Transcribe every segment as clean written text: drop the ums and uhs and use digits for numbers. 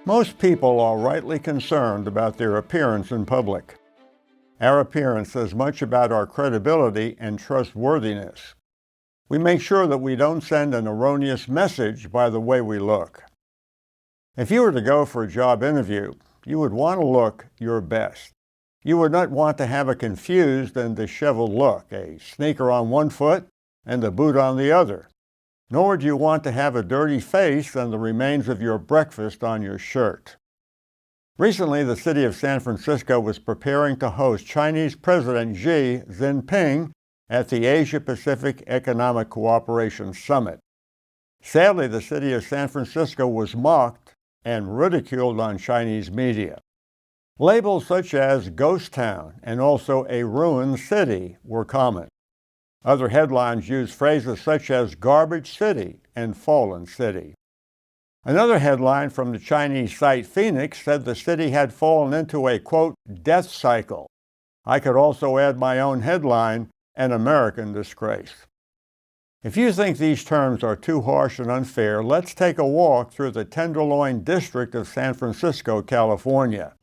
Most people are rightly concerned about their appearance in public. Our appearance says much about our credibility and trustworthiness. We make sure that we don't send an erroneous message by the way we look. If you were to go for a job interview, you would want to look your best. You would not want to have a confused and disheveled look, a sneaker on one foot and a boot on the other. Nor would you want to have a dirty face and the remains of your breakfast on your shirt. Recently, the city of San Francisco was preparing to host Chinese President Xi Jinping at the Asia-Pacific Economic Cooperation Summit. Sadly, the city of San Francisco was mocked and ridiculed on Chinese media. Labels such as Ghost Town and also a ruined city were common. Other headlines used phrases such as garbage city and fallen city. Another headline from the Chinese site Phoenix said the city had fallen into a, quote, death cycle. I could also add my own headline, an American disgrace. If you think these terms are too harsh and unfair, let's take a walk through the Tenderloin district of San Francisco, California.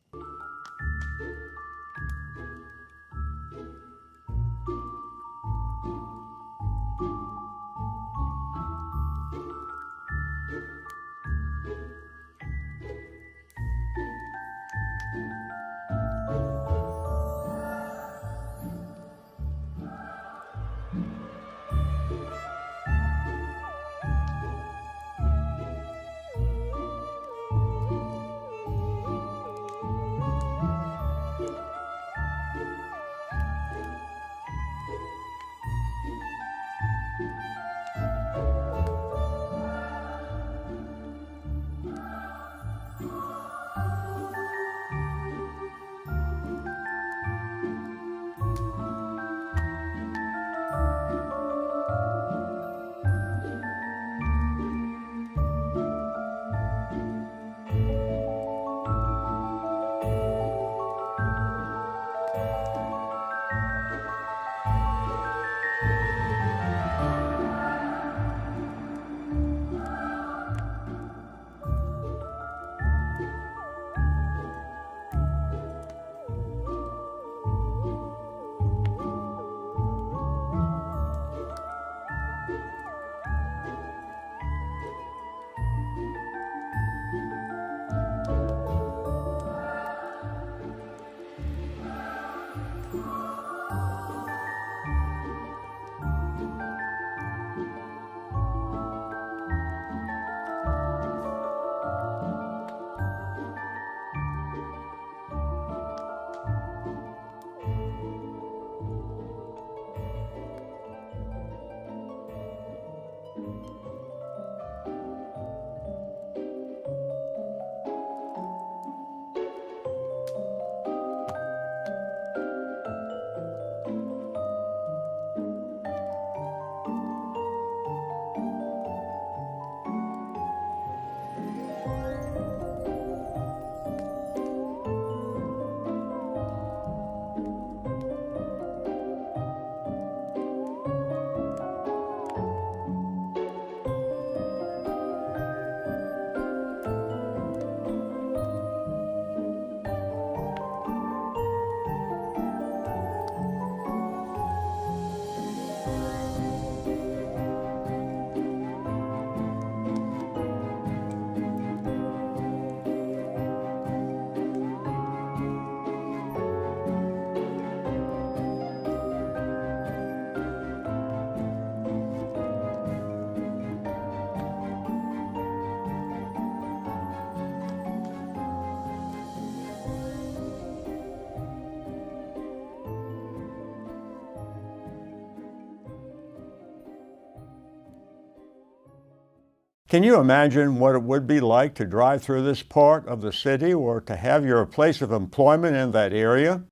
Can you imagine what it would be like to drive through this part of the city or to have your place of employment in that area?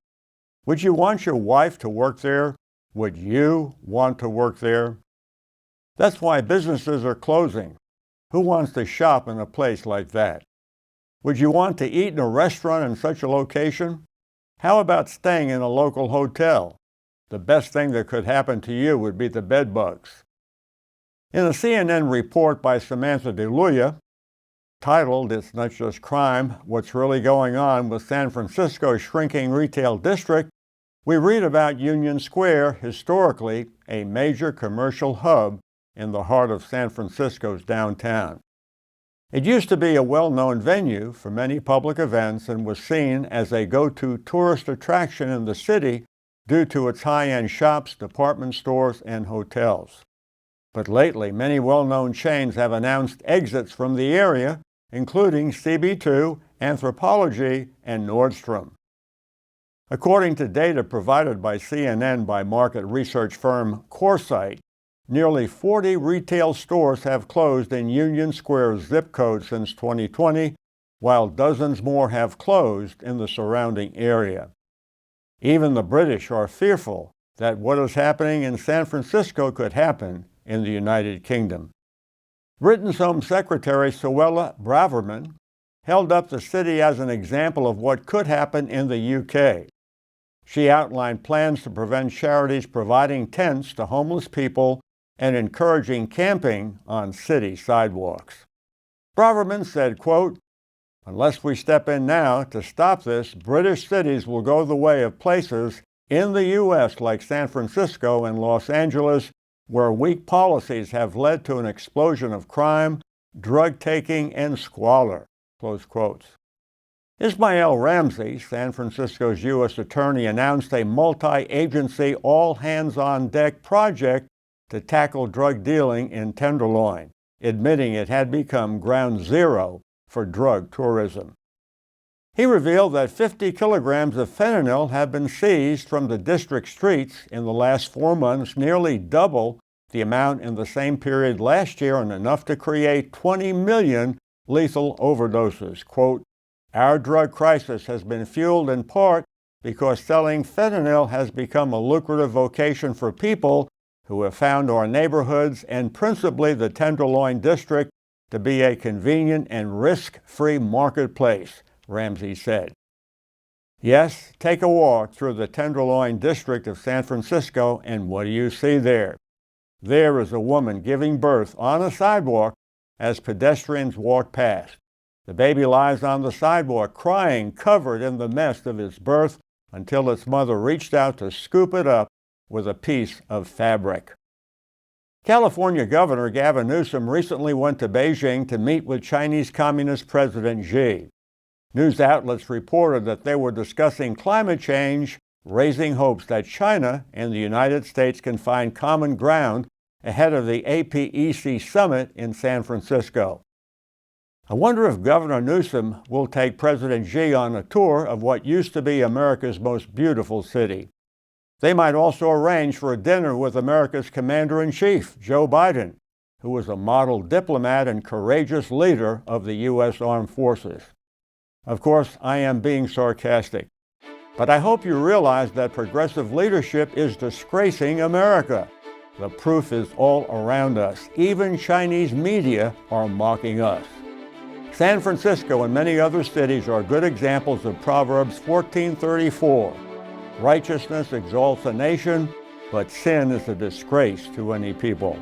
Would you want your wife to work there? Would you want to work there? That's why businesses are closing. Who wants to shop in a place like that? Would you want to eat in a restaurant in such a location? How about staying in a local hotel? The best thing that could happen to you would be the bed bugs. In a CNN report by Samantha DeLuya, Titled, "It's Not Just Crime, What's Really Going On with San Francisco's Shrinking Retail District," we read about Union Square, historically a major commercial hub in the heart of San Francisco's downtown. It used to be a well-known venue for many public events and was seen as a go-to tourist attraction in the city due to its high-end shops, department stores, and hotels. But lately, many well-known chains have announced exits from the area, including CB2, Anthropologie, and Nordstrom. According to data provided by CNN by market research firm Coresight, nearly 40 retail stores have closed in Union Square's zip code since 2020, while dozens more have closed in the surrounding area. Even the British are fearful that what is happening in San Francisco could happen in the United Kingdom. Britain's Home Secretary Suella Braverman held up the city as an example of what could happen in the UK. She outlined plans to prevent charities providing tents to homeless people and encouraging camping on city sidewalks. Braverman said, quote, "Unless we step in now to stop this, British cities will go the way of places in the U.S. like San Francisco and Los Angeles, where weak policies have led to an explosion of crime, drug taking, and squalor." Close quotes. Ismail Ramsey, San Francisco's U.S. attorney, announced a multi-agency, all-hands-on-deck project to tackle drug dealing in Tenderloin, admitting it had become ground zero for drug tourism. He revealed that 50 kilograms of fentanyl have been seized from the district streets in the last 4 months, nearly double the amount in the same period last year and enough to create 20 million lethal overdoses. Quote, "Our drug crisis has been fueled in part because selling fentanyl has become a lucrative vocation for people who have found our neighborhoods and principally the Tenderloin district to be a convenient and risk-free marketplace," Ramsey said. Yes, take a walk through the Tenderloin district of San Francisco, and what do you see there? There is a woman giving birth on a sidewalk as pedestrians walk past. The baby lies on the sidewalk, crying, covered in the mess of its birth, until its mother reached out to scoop it up with a piece of fabric. California Governor Gavin Newsom recently went to Beijing to meet with Chinese Communist President Xi. News outlets reported that they were discussing climate change, raising hopes that China and the United States can find common ground ahead of the APEC summit in San Francisco. I wonder if Governor Newsom will take President Xi on a tour of what used to be America's most beautiful city. They might also arrange for a dinner with America's Commander-in-Chief, Joe Biden, who was a model diplomat and courageous leader of the U.S. Armed Forces. Of course, I am being sarcastic, but I hope you realize that progressive leadership is disgracing America. The proof is all around us. Even Chinese media are mocking us. San Francisco and many other cities are good examples of Proverbs 14:34. Righteousness exalts a nation, but sin is a disgrace to any people.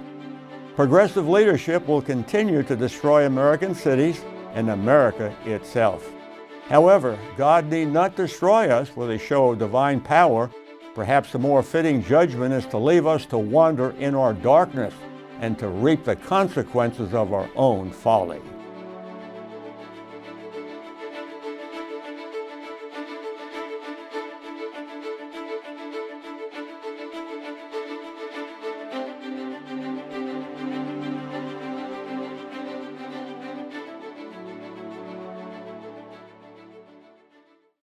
Progressive leadership will continue to destroy American cities and America itself. However, God need not destroy us with a show of divine power. Perhaps a more fitting judgment is to leave us to wander in our darkness and to reap the consequences of our own folly.